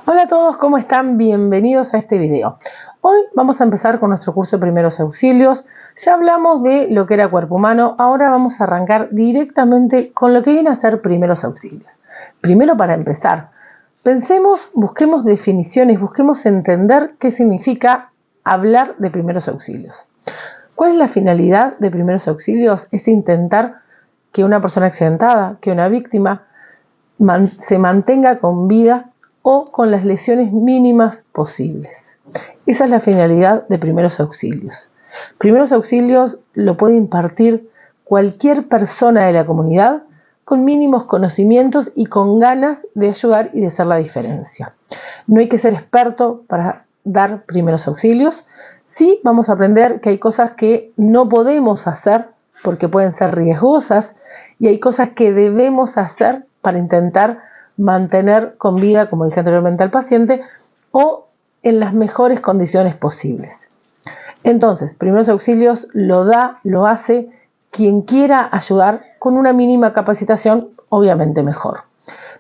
Hola a todos, ¿cómo están? Bienvenidos a este video. Hoy vamos a empezar con nuestro curso de primeros auxilios. Ya hablamos de lo que era cuerpo humano, ahora vamos a arrancar directamente con lo que viene a ser primeros auxilios. Primero, para empezar, pensemos, busquemos definiciones, busquemos entender qué significa hablar de primeros auxilios. ¿Cuál es la finalidad de primeros auxilios? Es intentar que una persona accidentada, que una víctima, se mantenga con vida o con las lesiones mínimas posibles. Esa es la finalidad de primeros auxilios. Primeros auxilios lo puede impartir cualquier persona de la comunidad con mínimos conocimientos y con ganas de ayudar y de hacer la diferencia. No hay que ser experto para dar primeros auxilios. Sí, vamos a aprender que hay cosas que no podemos hacer porque pueden ser riesgosas y hay cosas que debemos hacer para intentar mantener con vida, como dije anteriormente, al paciente o en las mejores condiciones posibles. Entonces, primeros auxilios lo hace quien quiera ayudar con una mínima capacitación, obviamente mejor.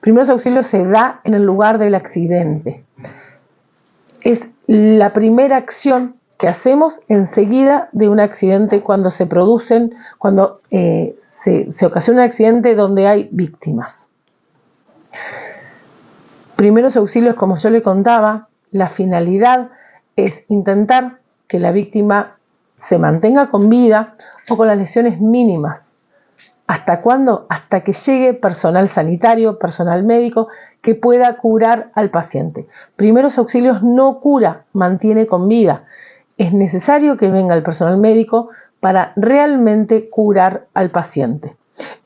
Primeros auxilios se da en el lugar del accidente. Es la primera acción que hacemos enseguida de un accidente cuando se producen, cuando se ocasiona un accidente donde hay víctimas. Primeros auxilios, como yo le contaba, la finalidad es intentar que la víctima se mantenga con vida o con las lesiones mínimas. ¿Hasta cuándo? Hasta que llegue personal sanitario, personal médico que pueda curar al paciente. Primeros auxilios no cura, mantiene con vida. Es necesario que venga el personal médico para realmente curar al paciente.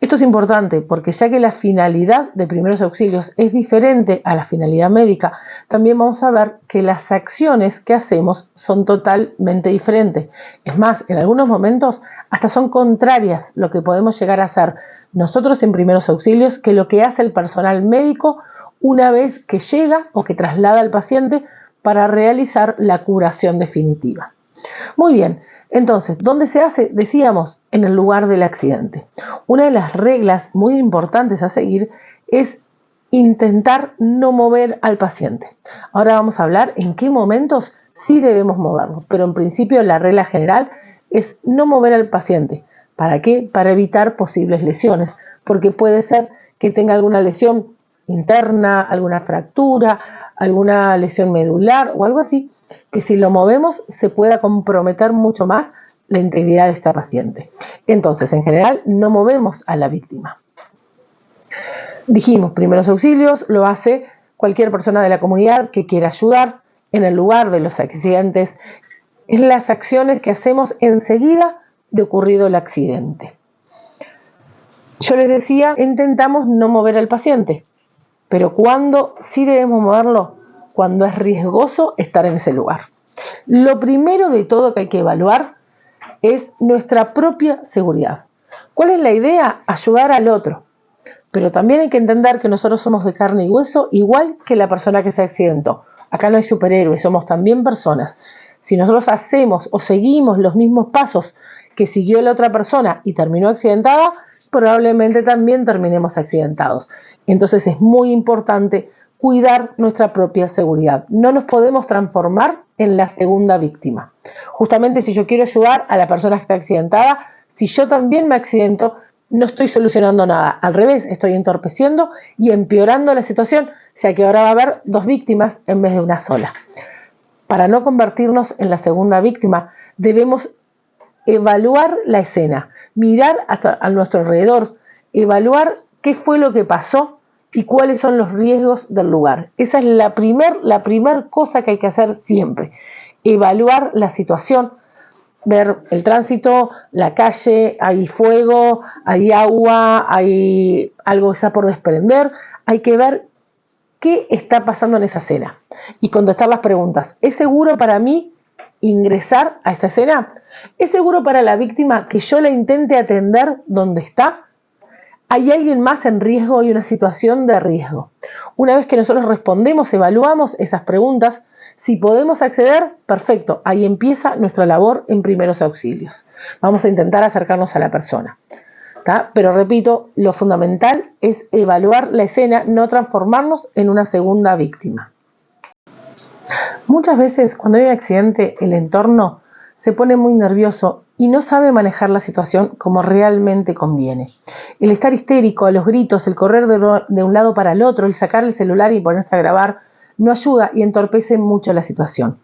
Esto es importante porque ya que la finalidad de primeros auxilios es diferente a la finalidad médica, también vamos a ver que las acciones que hacemos son totalmente diferentes. Es más, en algunos momentos hasta son contrarias lo que podemos llegar a hacer nosotros en primeros auxilios que lo que hace el personal médico una vez que llega o que traslada al paciente para realizar la curación definitiva. Muy bien. Entonces, ¿dónde se hace? Decíamos, en el lugar del accidente. Una de las reglas muy importantes a seguir es intentar no mover al paciente. Ahora vamos a hablar en qué momentos sí debemos moverlo, pero en principio la regla general es no mover al paciente. ¿Para qué? Para evitar posibles lesiones, porque puede ser que tenga alguna lesión interna, alguna fractura, alguna lesión medular o algo así, que si lo movemos se pueda comprometer mucho más la integridad de esta paciente. Entonces, en general, no movemos a la víctima. Dijimos, primeros auxilios lo hace cualquier persona de la comunidad que quiera ayudar en el lugar de los accidentes. Es las acciones que hacemos enseguida de ocurrido el accidente. Yo les decía, intentamos no mover al paciente, pero ¿cuándo sí debemos moverlo? Cuando es riesgoso estar en ese lugar. Lo primero de todo que hay que evaluar es nuestra propia seguridad. ¿Cuál es la idea? Ayudar al otro. Pero también hay que entender que nosotros somos de carne y hueso, igual que la persona que se accidentó. Acá no hay superhéroes, somos también personas. Si nosotros hacemos o seguimos los mismos pasos que siguió la otra persona y terminó accidentada, probablemente también terminemos accidentados. Entonces es muy importante cuidar nuestra propia seguridad. No nos podemos transformar en la segunda víctima. Justamente si yo quiero ayudar a la persona que está accidentada, si yo también me accidento, no estoy solucionando nada. Al revés, estoy entorpeciendo y empeorando la situación, ya que ahora va a haber dos víctimas en vez de una sola. Para no convertirnos en la segunda víctima, debemos evaluar la escena, mirar a nuestro alrededor, evaluar qué fue lo que pasó y cuáles son los riesgos del lugar. Esa es la primer cosa que hay que hacer siempre. Evaluar la situación, ver el tránsito, la calle, hay fuego, hay agua, hay algo que está por desprender. Hay que ver qué está pasando en esa escena y contestar las preguntas. ¿Es seguro para mí ingresar a esta escena? ¿Es seguro para la víctima que yo la intente atender donde está? ¿Hay alguien más en riesgo y una situación de riesgo? Una vez que nosotros respondemos, evaluamos esas preguntas, si podemos acceder, perfecto, ahí empieza nuestra labor en primeros auxilios. Vamos a intentar acercarnos a la persona. ¿Tá? Pero repito, lo fundamental es evaluar la escena, no transformarnos en una segunda víctima. Muchas veces cuando hay un accidente el entorno se pone muy nervioso y no sabe manejar la situación como realmente conviene. El estar histérico, a los gritos, el correr de un lado para el otro, el sacar el celular y ponerse a grabar, no ayuda y entorpece mucho la situación.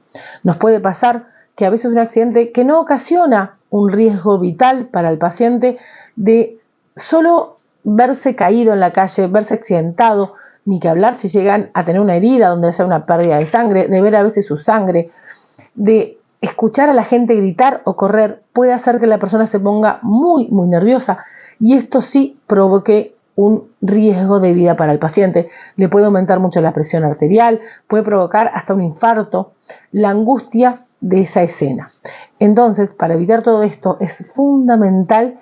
Nos puede pasar que a veces un accidente que no ocasiona un riesgo vital para el paciente de solo verse caído en la calle, verse accidentado, ni que hablar si llegan a tener una herida donde haya una pérdida de sangre, de ver a veces su sangre, de escuchar a la gente gritar o correr, puede hacer que la persona se ponga muy nerviosa y esto sí provoque un riesgo de vida para el paciente. Le puede aumentar mucho la presión arterial, puede provocar hasta un infarto, la angustia de esa escena. Entonces, para evitar todo esto es fundamental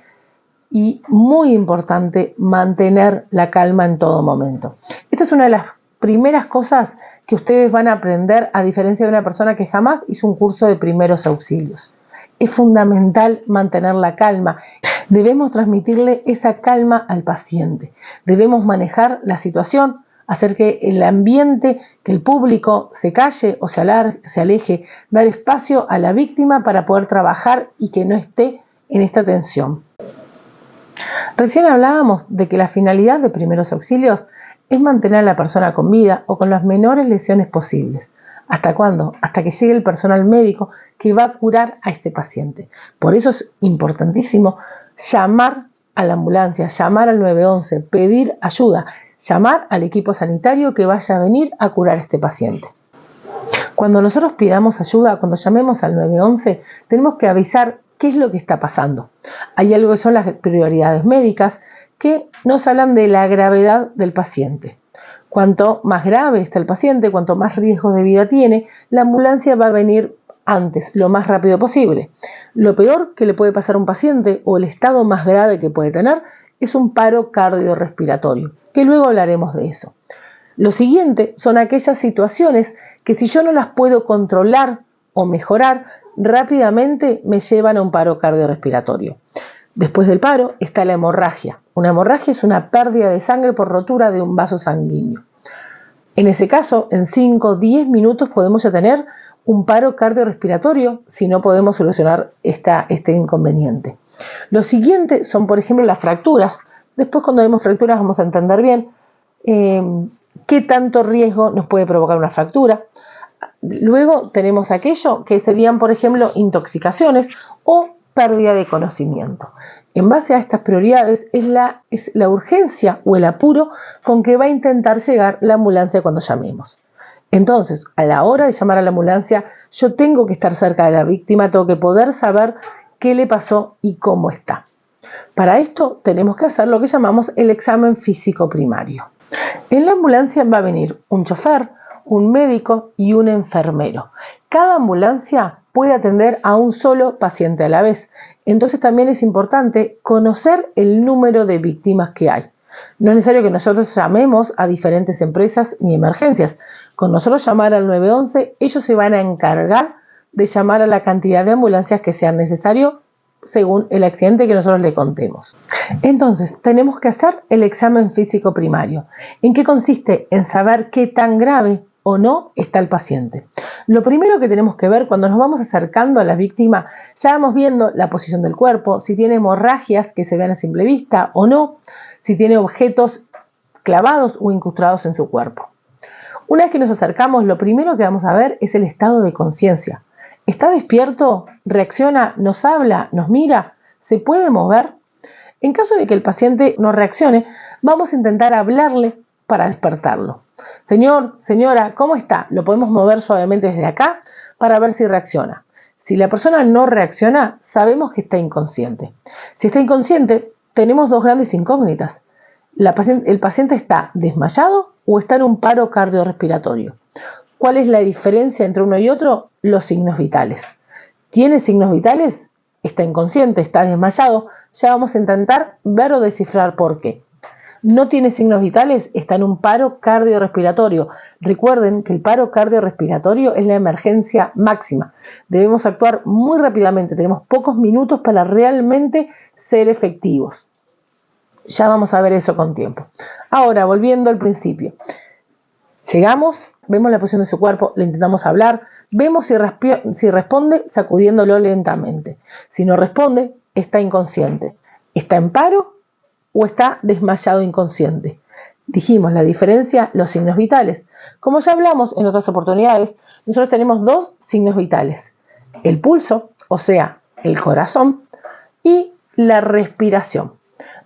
y muy importante mantener la calma en todo momento. Esta es una de las primeras cosas que ustedes van a aprender, a diferencia de una persona que jamás hizo un curso de primeros auxilios. Es fundamental mantener la calma. Debemos transmitirle esa calma al paciente. Debemos manejar la situación, hacer que el ambiente, que el público se calle o se aleje, dar espacio a la víctima para poder trabajar y que no esté en esta tensión. Recién hablábamos de que la finalidad de primeros auxilios es mantener a la persona con vida o con las menores lesiones posibles. ¿Hasta cuándo? Hasta que llegue el personal médico que va a curar a este paciente. Por eso es importantísimo llamar a la ambulancia, llamar al 911, pedir ayuda, llamar al equipo sanitario que vaya a venir a curar a este paciente. Cuando nosotros pidamos ayuda, cuando llamemos al 911, tenemos que avisar qué es lo que está pasando. Hay algo que son las prioridades médicas que nos hablan de la gravedad del paciente. Cuanto más grave está el paciente, cuanto más riesgo de vida tiene, la ambulancia va a venir antes, lo más rápido posible. Lo peor que le puede pasar a un paciente o el estado más grave que puede tener es un paro cardiorrespiratorio, que luego hablaremos de eso. Lo siguiente son aquellas situaciones que si yo no las puedo controlar o mejorar, rápidamente me llevan a un paro cardiorrespiratorio. Después del paro está la hemorragia. Una hemorragia es una pérdida de sangre por rotura de un vaso sanguíneo. En ese caso, en 5 o 10 minutos podemos ya tener un paro cardiorrespiratorio si no podemos solucionar este inconveniente. Lo siguiente son, por ejemplo, las fracturas. Después, cuando vemos fracturas, vamos a entender bien qué tanto riesgo nos puede provocar una fractura. Luego tenemos aquello que serían, por ejemplo, intoxicaciones o pérdida de conocimiento. En base a estas prioridades es la urgencia o el apuro con que va a intentar llegar la ambulancia cuando llamemos. Entonces, a la hora de llamar a la ambulancia, yo tengo que estar cerca de la víctima, tengo que poder saber qué le pasó y cómo está. Para esto tenemos que hacer lo que llamamos el examen físico primario. En la ambulancia va a venir un chofer, un médico y un enfermero. Cada ambulancia puede atender a un solo paciente a la vez. Entonces también es importante conocer el número de víctimas que hay. No es necesario que nosotros llamemos a diferentes empresas ni emergencias. Con nosotros llamar al 911, ellos se van a encargar de llamar a la cantidad de ambulancias que sean necesarios según el accidente que nosotros le contemos. Entonces, tenemos que hacer el examen físico primario. ¿En qué consiste? En saber qué tan grave o no está el paciente. Lo primero que tenemos que ver cuando nos vamos acercando a la víctima, ya vamos viendo la posición del cuerpo, si tiene hemorragias que se vean a simple vista o no, si tiene objetos clavados o incrustados en su cuerpo. Una vez que nos acercamos, lo primero que vamos a ver es el estado de conciencia. ¿Está despierto? ¿Reacciona? ¿Nos habla? ¿Nos mira? ¿Se puede mover? En caso de que el paciente no reaccione, vamos a intentar hablarle para despertarlo. Señor, señora, ¿cómo está? Lo podemos mover suavemente desde acá para ver si reacciona. Si la persona no reacciona, sabemos que está inconsciente. Si está inconsciente, tenemos dos grandes incógnitas. ¿El paciente está desmayado o está en un paro cardiorrespiratorio? ¿Cuál es la diferencia entre uno y otro? Los signos vitales. ¿Tiene signos vitales? Está inconsciente, está desmayado. Ya vamos a intentar ver o descifrar por qué. No tiene signos vitales, está en un paro cardiorrespiratorio. Recuerden que el paro cardiorrespiratorio es la emergencia máxima. Debemos actuar muy rápidamente, tenemos pocos minutos para realmente ser efectivos. Ya vamos a ver eso con tiempo. Ahora, volviendo al principio. Llegamos, vemos la posición de su cuerpo, le intentamos hablar, vemos si responde sacudiéndolo lentamente. Si no responde, está inconsciente. ¿Está en paro o está desmayado inconsciente? Dijimos la diferencia, los signos vitales. Como ya hablamos en otras oportunidades, nosotros tenemos dos signos vitales. El pulso, o sea, el corazón, y la respiración.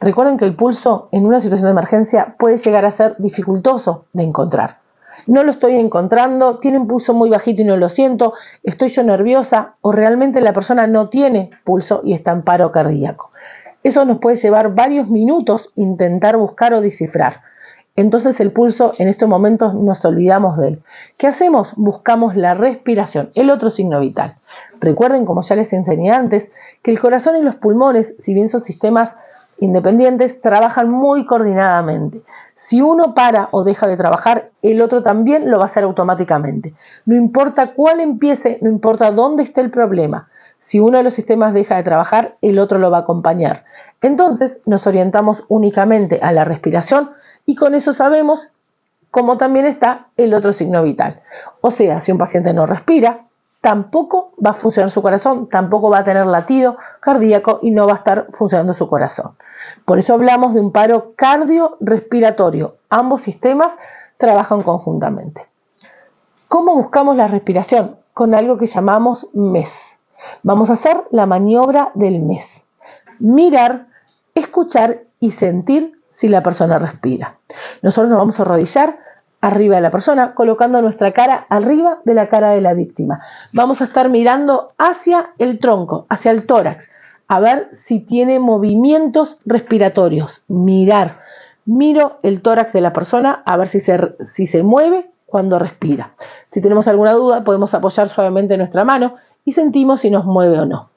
Recuerden que el pulso en una situación de emergencia puede llegar a ser dificultoso de encontrar. No lo estoy encontrando, tiene un pulso muy bajito y no lo siento, estoy yo nerviosa o realmente la persona no tiene pulso y está en paro cardíaco. Eso nos puede llevar varios minutos intentar buscar o descifrar. Entonces el pulso en estos momentos nos olvidamos de él. ¿Qué hacemos? Buscamos la respiración, el otro signo vital. Recuerden, como ya les enseñé antes, que el corazón y los pulmones, si bien son sistemas independientes, trabajan muy coordinadamente. Si uno para o deja de trabajar, el otro también lo va a hacer automáticamente. No importa cuál empiece, no importa dónde esté el problema. Si uno de los sistemas deja de trabajar, el otro lo va a acompañar. Entonces nos orientamos únicamente a la respiración y con eso sabemos cómo también está el otro signo vital. O sea, si un paciente no respira, tampoco va a funcionar su corazón, tampoco va a tener latido cardíaco y no va a estar funcionando su corazón. Por eso hablamos de un paro cardiorrespiratorio. Ambos sistemas trabajan conjuntamente. ¿Cómo buscamos la respiración? Con algo que llamamos MES. Vamos a hacer la maniobra del MES. Mirar, escuchar y sentir si la persona respira. Nosotros nos vamos a arrodillar arriba de la persona, colocando nuestra cara arriba de la cara de la víctima. Vamos a estar mirando hacia el tronco, hacia el tórax, a ver si tiene movimientos respiratorios. Miro el tórax de la persona a ver si se mueve cuando respira. Si tenemos alguna duda, podemos apoyar suavemente nuestra mano y sentimos si nos mueve o no.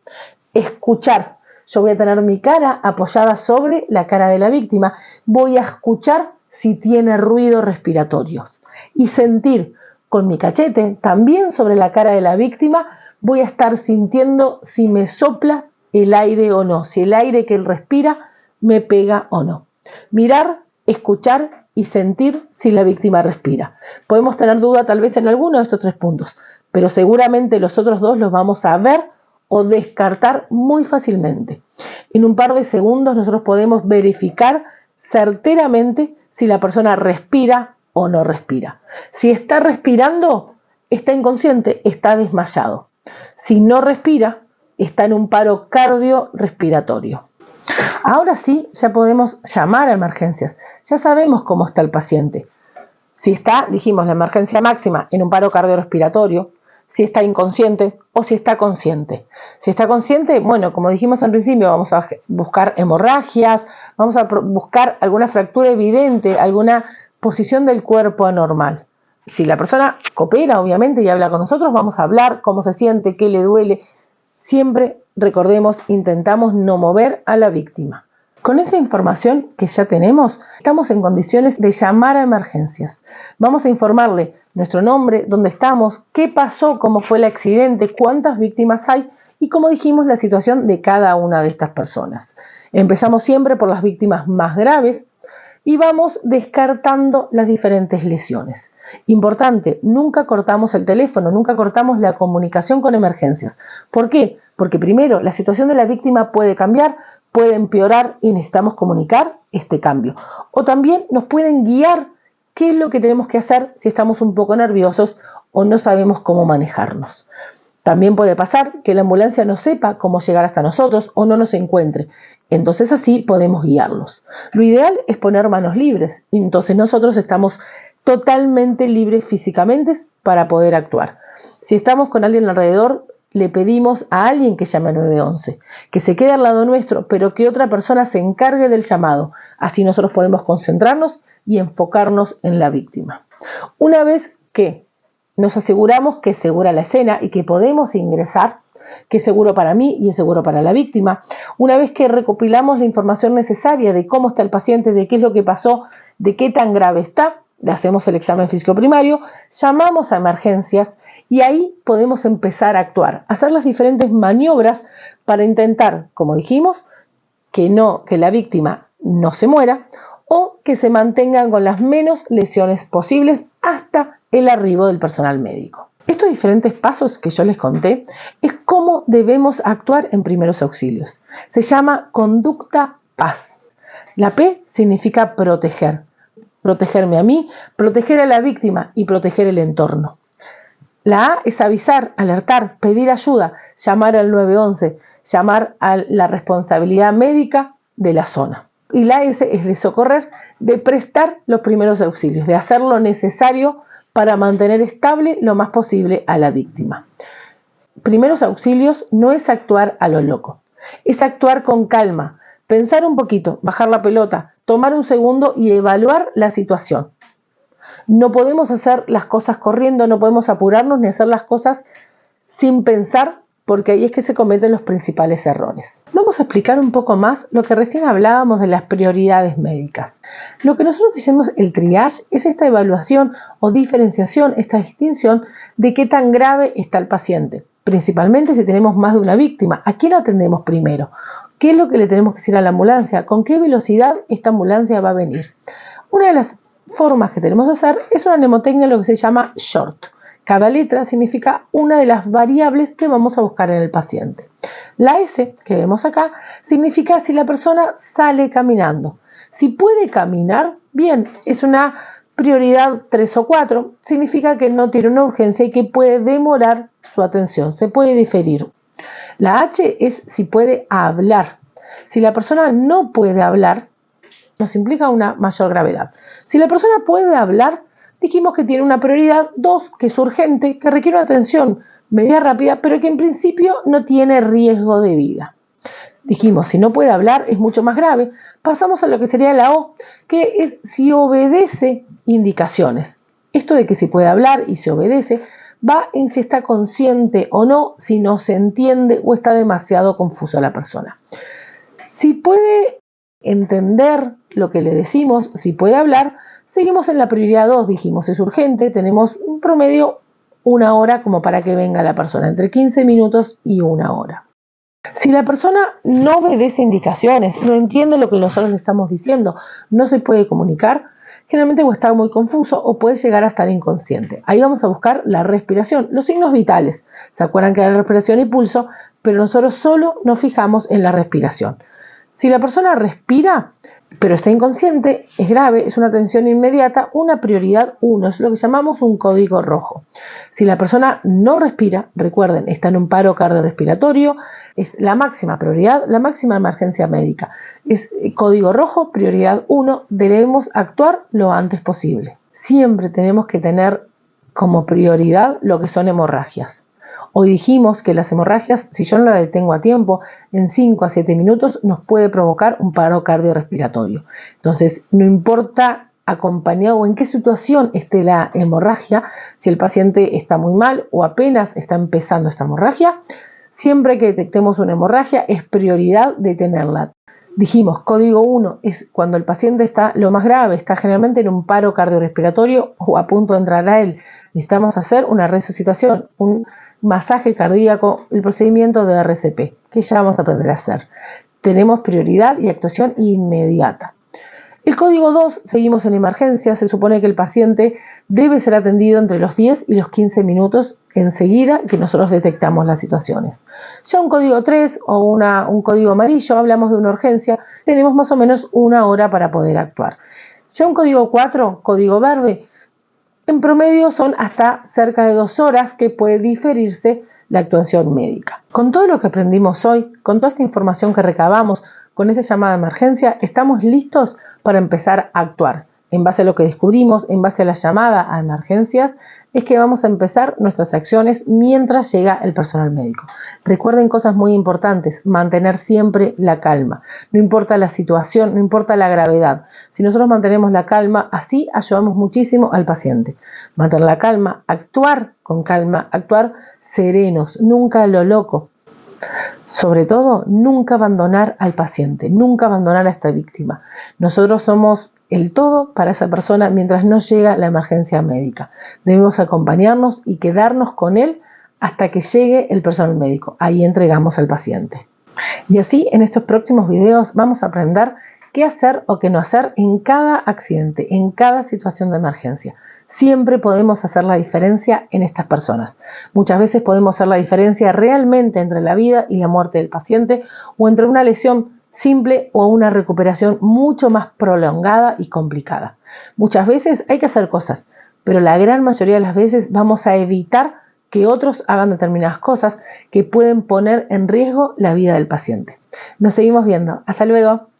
Escuchar. Yo voy a tener mi cara apoyada sobre la cara de la víctima. Voy a escuchar si tiene ruidos respiratorios. Y sentir con mi cachete, también sobre la cara de la víctima, voy a estar sintiendo si me sopla el aire o no. Si el aire que él respira me pega o no. Mirar, escuchar y sentir si la víctima respira. Podemos tener duda tal vez en alguno de estos 3 puntos, pero seguramente los otros 2 los vamos a ver o descartar muy fácilmente. En un par de segundos nosotros podemos verificar certeramente si la persona respira o no respira. Si está respirando, está inconsciente, está desmayado. Si no respira, está en un paro cardiorrespiratorio. Ahora sí, ya podemos llamar a emergencias. Ya sabemos cómo está el paciente. Si está, dijimos, la emergencia máxima en un paro cardiorrespiratorio, si está inconsciente o si está consciente. Si está consciente, bueno, como dijimos al principio, vamos a buscar hemorragias, vamos a buscar alguna fractura evidente, alguna posición del cuerpo anormal. Si la persona coopera, obviamente, y habla con nosotros, vamos a hablar cómo se siente, qué le duele. Siempre, recordemos, intentamos no mover a la víctima. Con esta información que ya tenemos, estamos en condiciones de llamar a emergencias. Vamos a informarle nuestro nombre, dónde estamos, qué pasó, cómo fue el accidente, cuántas víctimas hay y, como dijimos, la situación de cada una de estas personas. Empezamos siempre por las víctimas más graves y vamos descartando las diferentes lesiones. Importante, nunca cortamos el teléfono, nunca cortamos la comunicación con emergencias. ¿Por qué? Porque primero, la situación de la víctima puede cambiar, puede empeorar y necesitamos comunicar este cambio. O también nos pueden guiar qué es lo que tenemos que hacer si estamos un poco nerviosos o no sabemos cómo manejarnos. También puede pasar que la ambulancia no sepa cómo llegar hasta nosotros o no nos encuentre. Entonces así podemos guiarlos. Lo ideal es poner manos libres. Entonces nosotros estamos totalmente libres físicamente para poder actuar. Si estamos con alguien alrededor, le pedimos a alguien que llame a 911, que se quede al lado nuestro, pero que otra persona se encargue del llamado. Así nosotros podemos concentrarnos y enfocarnos en la víctima. Una vez que nos aseguramos que es segura la escena y que podemos ingresar, que es seguro para mí y es seguro para la víctima, una vez que recopilamos la información necesaria de cómo está el paciente, de qué es lo que pasó, de qué tan grave está, le hacemos el examen físico primario, llamamos a emergencias y ahí podemos empezar a actuar, hacer las diferentes maniobras para intentar, como dijimos, que la víctima no se muera o que se mantengan con las menos lesiones posibles hasta el arribo del personal médico. Estos diferentes pasos que yo les conté es cómo debemos actuar en primeros auxilios. Se llama conducta paz. La P significa proteger. Protegerme a mí, proteger a la víctima y proteger el entorno. La A es avisar, alertar, pedir ayuda, llamar al 911, llamar a la responsabilidad médica de la zona. Y la S es de socorrer, de prestar los primeros auxilios, de hacer lo necesario para mantener estable lo más posible a la víctima. Primeros auxilios no es actuar a lo loco, es actuar con calma, pensar un poquito, bajar la pelota, tomar un segundo y evaluar la situación. No podemos hacer las cosas corriendo, no podemos apurarnos ni hacer las cosas sin pensar, porque ahí es que se cometen los principales errores. Vamos a explicar un poco más lo que recién hablábamos de las prioridades médicas. Lo que nosotros decimos el triage es esta evaluación o diferenciación, esta distinción de qué tan grave está el paciente. Principalmente si tenemos más de una víctima, ¿a quién atendemos primero? ¿Qué es lo que le tenemos que decir a la ambulancia? ¿Con qué velocidad esta ambulancia va a venir? Una de las formas que tenemos de hacer es una mnemotecnia, lo que se llama SHORT. Cada letra significa una de las variables que vamos a buscar en el paciente. La S que vemos acá significa si la persona sale caminando. Si puede caminar, bien, es una prioridad 3 o 4, significa que no tiene una urgencia y que puede demorar su atención, se puede diferir. La H es si puede hablar. Si la persona no puede hablar, nos implica una mayor gravedad. Si la persona puede hablar, dijimos que tiene una prioridad 2, que es urgente, que requiere una atención media rápida, pero que en principio no tiene riesgo de vida. Dijimos, si no puede hablar es mucho más grave. Pasamos a lo que sería la O, que es si obedece indicaciones. Esto de que si puede hablar y se obedece va en si está consciente o no, si no se entiende o está demasiado confusa la persona. Si puede entender lo que le decimos, si puede hablar, seguimos en la prioridad 2, dijimos, es urgente, tenemos un promedio 1 hora como para que venga la persona, entre 15 minutos y 1 hora. Si la persona no obedece indicaciones, no entiende lo que nosotros le estamos diciendo, no se puede comunicar, generalmente o está muy confuso o puede llegar a estar inconsciente. Ahí vamos a buscar la respiración, los signos vitales. ¿Se acuerdan que hay respiración y pulso? Pero nosotros solo nos fijamos en la respiración. Si la persona respira, pero está inconsciente, es grave, es una atención inmediata, una prioridad 1, es lo que llamamos un código rojo. Si la persona no respira, recuerden, está en un paro cardiorrespiratorio, es la máxima prioridad, la máxima emergencia médica. Es código rojo, prioridad 1, debemos actuar lo antes posible. Siempre tenemos que tener como prioridad lo que son hemorragias. Hoy dijimos que las hemorragias, si yo no las detengo a tiempo, en 5 a 7 minutos nos puede provocar un paro cardiorrespiratorio. Entonces, no importa acompañado o en qué situación esté la hemorragia, si el paciente está muy mal o apenas está empezando esta hemorragia, siempre que detectemos una hemorragia es prioridad detenerla. Dijimos, código 1 es cuando el paciente está lo más grave, está generalmente en un paro cardiorrespiratorio o a punto de entrar a él. Necesitamos hacer una resucitación, un masaje cardíaco, el procedimiento de RCP, que ya vamos a aprender a hacer. Tenemos prioridad y actuación inmediata. El código 2, seguimos en emergencia, se supone que el paciente debe ser atendido entre los 10 y los 15 minutos enseguida que nosotros detectamos las situaciones. Ya un código 3 o un código amarillo, hablamos de una urgencia, tenemos más o menos 1 hora para poder actuar. Ya un código 4, código verde, en promedio son hasta cerca de 2 horas que puede diferirse la actuación médica. Con todo lo que aprendimos hoy, con toda esta información que recabamos, con esta llamada de emergencia, estamos listos para empezar a actuar. En base a lo que descubrimos, en base a la llamada a emergencias, es que vamos a empezar nuestras acciones mientras llega el personal médico. Recuerden cosas muy importantes, mantener siempre la calma. No importa la situación, no importa la gravedad. Si nosotros mantenemos la calma, así ayudamos muchísimo al paciente. Mantener la calma, actuar con calma, actuar serenos, nunca a lo loco. Sobre todo, nunca abandonar al paciente, nunca abandonar a esta víctima. Nosotros somos el todo para esa persona mientras no llega la emergencia médica. Debemos acompañarnos y quedarnos con él hasta que llegue el personal médico. Ahí entregamos al paciente. Y así, en estos próximos videos vamos a aprender qué hacer o qué no hacer en cada accidente, en cada situación de emergencia. Siempre podemos hacer la diferencia en estas personas. Muchas veces podemos hacer la diferencia realmente entre la vida y la muerte del paciente o entre una lesión simple o una recuperación mucho más prolongada y complicada. Muchas veces hay que hacer cosas, pero la gran mayoría de las veces vamos a evitar que otros hagan determinadas cosas que pueden poner en riesgo la vida del paciente. Nos seguimos viendo. Hasta luego.